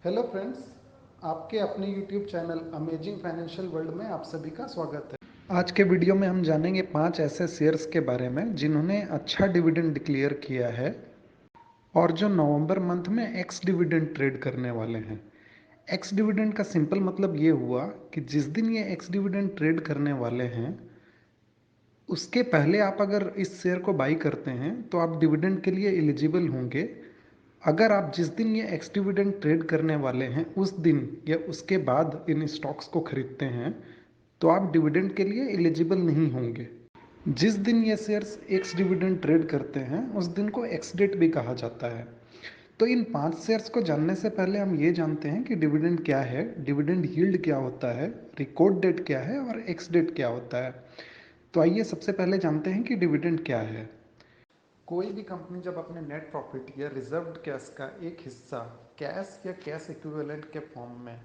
Hello friends, आपके अपने YouTube channel amazing financial world में आप सभी का स्वागत है। आज के वीडियो में हम जानेंगे 5 ऐसे शेयर्स के बारे में जिन्होंने अच्छा डिविडेंड डिक्लेयर किया है और जो नवंबर मंथ में एक्स डिविडेंड ट्रेड करने वाले हैं। एक्स डिविडेंड का सिंपल मतलब ये हुआ कि जिस दिन ये एक्स डिविडेंड ट्रेड करने वाले हैं उसके पहले आप अगर इस शेयर को बाई करते हैं तो आप डिविडेंड के लिए एलिजिबल होंगे। अगर आप जिस दिन ये एक्स डिविडेंड ट्रेड करने वाले हैं उस दिन या उसके बाद इन स्टॉक्स को खरीदते हैं तो आप डिविडेंड के लिए एलिजिबल नहीं होंगे। जिस दिन ये शेयर्स एक्स डिविडेंड ट्रेड करते हैं उस दिन को एक्स डेट भी कहा जाता है। तो इन 5 शेयर्स को जानने से पहले हम ये जानते हैं कि डिविडेंड क्या है, डिविडेंड यील्ड क्या होता है, रिकॉर्ड डेट क्या है और एक्स डेट क्या होता है। तो आइए सबसे पहले जानते हैं कि डिविडेंड क्या है। कोई भी कंपनी जब अपने नेट प्रॉफिट या रिजर्व्ड कैश का एक हिस्सा कैश या कैश इक्विवेलेंट के फॉर्म में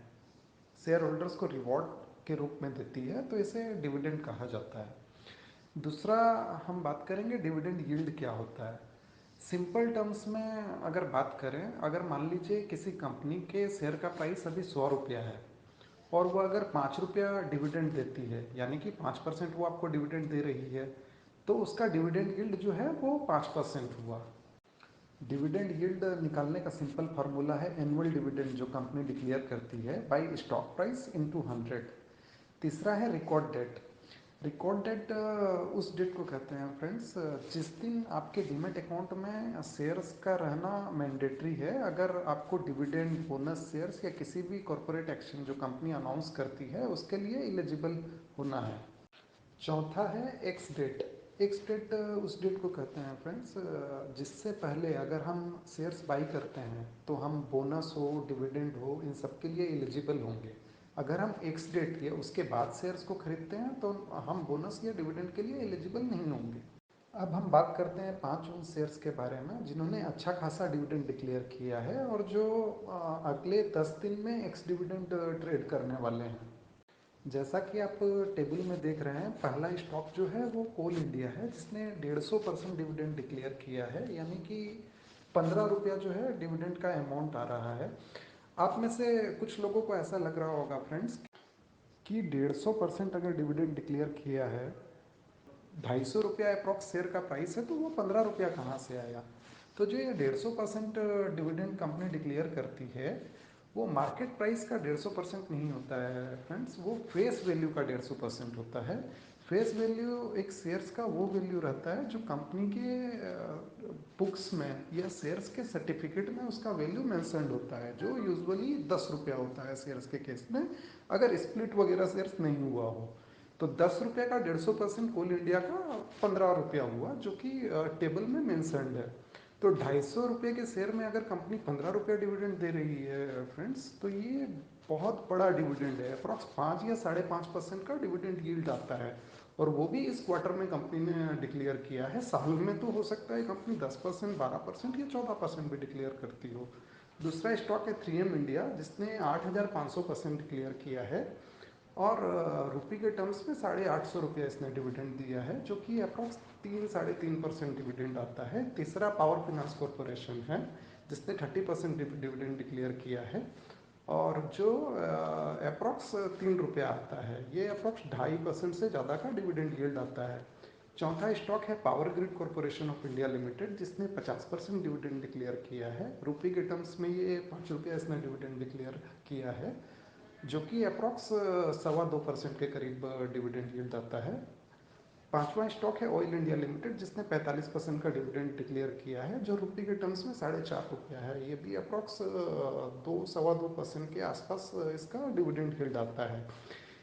शेयर होल्डर्स को रिवॉर्ड के रूप में देती है तो इसे डिविडेंड कहा जाता है। दूसरा, हम बात करेंगे डिविडेंड यील्ड क्या होता है। सिंपल टर्म्स में अगर बात करें, अगर मान लीजिए किसी कंपनी के शेयर का प्राइस अभी 100 रुपया है और वो अगर 5 रुपया डिविडेंड देती है, यानी कि 5% वो आपको डिविडेंड दे रही है, तो उसका डिविडेंड यील्ड जो है वो 5% हुआ। डिविडेंड यील्ड निकालने का सिंपल फार्मूला है एनुअल डिविडेंड जो कंपनी डिक्लेयर करती है बाय स्टॉक प्राइस इनटू 100। तीसरा है रिकॉर्ड डेट। रिकॉर्ड डेट उस डेट को कहते हैं फ्रेंड्स जिस दिन आपके डीमेट अकाउंट में शेयर्स का रहना मैंडेटरी है। अगर आपको डिविडेंड, बोनस शेयर्स या किसी भी कॉरपोरेट एक्शन जो कंपनी अनाउंस करती है उसके लिए एलिजिबल होना है। चौथा है एक्स डेट। एक्स डेट उस डेट को कहते हैं फ्रेंड्स जिससे पहले अगर हम शेयर्स बाई करते हैं तो हम बोनस हो, डिविडेंड हो, इन सब के लिए एलिजिबल होंगे। अगर हम एक्स डेट या उसके बाद शेयर्स को खरीदते हैं तो हम बोनस या डिविडेंड के लिए एलिजिबल नहीं होंगे। अब हम बात करते हैं 5 उन शेयर्स के बारे में जिन्होंने अच्छा खासा डिविडेंड डिक्लेयर किया है और जो अगले 10 दिन में एक्स डिविडेंड ट्रेड करने वाले हैं। जैसा कि आप टेबल में देख रहे हैं, पहला स्टॉक जो है वो कोल इंडिया है जिसने 150% डिविडेंड डिक्लेयर किया है, यानी कि 15 रुपया जो है डिविडेंड का अमाउंट आ रहा है। आप में से कुछ लोगों को ऐसा लग रहा होगा फ्रेंड्स कि 150% अगर डिविडेंड डिक्लेयर किया है, 250 रुपया अप्रॉक्स शेयर का प्राइस है, तो वो 15 रुपया कहाँ से आया। तो जो ये 150% डिविडेंड कंपनी डिक्लेयर करती है वो मार्केट प्राइस का 150% नहीं होता है फ्रेंड्स, वो फेस वैल्यू का 150% होता है। फेस वैल्यू एक शेयर्स का वो वैल्यू रहता है जो कंपनी के बुक्स में या शेयर्स के सर्टिफिकेट में उसका वैल्यू मेंशन्ड होता है, जो यूजुअली 10 रुपया होता है शेयर्स के केस में, अगर स्प्लिट वगैरह शेयर्स नहीं हुआ हो। तो 10 रुपये का 150% कोल इंडिया का 15 रुपया हुआ, जो कि टेबल में मेंशन्ड है। तो 250 रुपये के शेयर में अगर कंपनी 15 रुपया डिविडेंड दे रही है फ्रेंड्स, तो ये बहुत बड़ा डिविडेंड है। अप्रॉक्स 5 या 5.5% का डिविडेंड यील्ड आता है, और वो भी इस क्वार्टर में कंपनी ने डिक्लेयर किया है। साल में तो हो सकता है कंपनी 10%, 12% या 14% भी डिक्लेयर करती हो। दूसरा स्टॉक है 3M इंडिया जिसने 8,500% डिक्लेयर किया है और रुपये के टर्म्स में 850 रुपया इसने डिविडेंड दिया है, जो कि अप्रॉक्स 3-3.5% डिविडेंड आता है। तीसरा पावर फाइनेंस कॉरपोरेशन है जिसने 30% डिविडेंड डिक्लेयर किया है और जो अप्रॉक्स 3 रुपया आता है। ये अप्रॉक्स 2.5% से ज़्यादा का डिविडेंड यील्ड आता है। चौथा स्टॉक है power grid corporation of India limited जिसने 50% डिविडेंड डिक्लेयर किया है। रुपये के टर्म्स में ये 5 रुपया इसने डिविडेंड डिक्लेयर किया है, जो कि अप्रॉक्स 2.25% के करीब डिविडेंड यील्ड आता है। पांचवा स्टॉक है ऑयल इंडिया लिमिटेड जिसने 45% का डिविडेंड डिक्लेयर किया है, जो रुपये के टर्म्स में 4.5 रुपया है। ये भी अप्रॉक्स 2-2.25% के आसपास इसका डिविडेंड यील्ड आता है।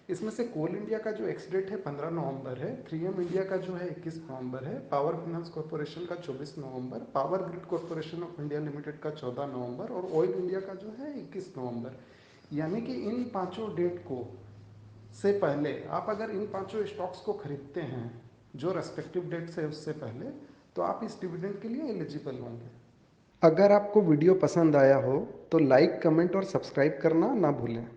इसमें से कोल इंडिया का जो एक्स डेट है 15 नवंबर है, 3M इंडिया का जो है 21 नवंबर है, पावर फाइनेंस कॉरपोरेशन का 24 नवंबर, power grid corporation of India limited का 14 नवंबर और ऑयल इंडिया का जो है 21 नवंबर। यानी कि इन पांचों डेट को से पहले आप अगर इन पांचों स्टॉक्स को खरीदते हैं जो रेस्पेक्टिव डेट से उससे पहले, तो आप इस डिविडेंड के लिए एलिजिबल होंगे। अगर आपको वीडियो पसंद आया हो तो लाइक, कमेंट और सब्सक्राइब करना ना भूलें।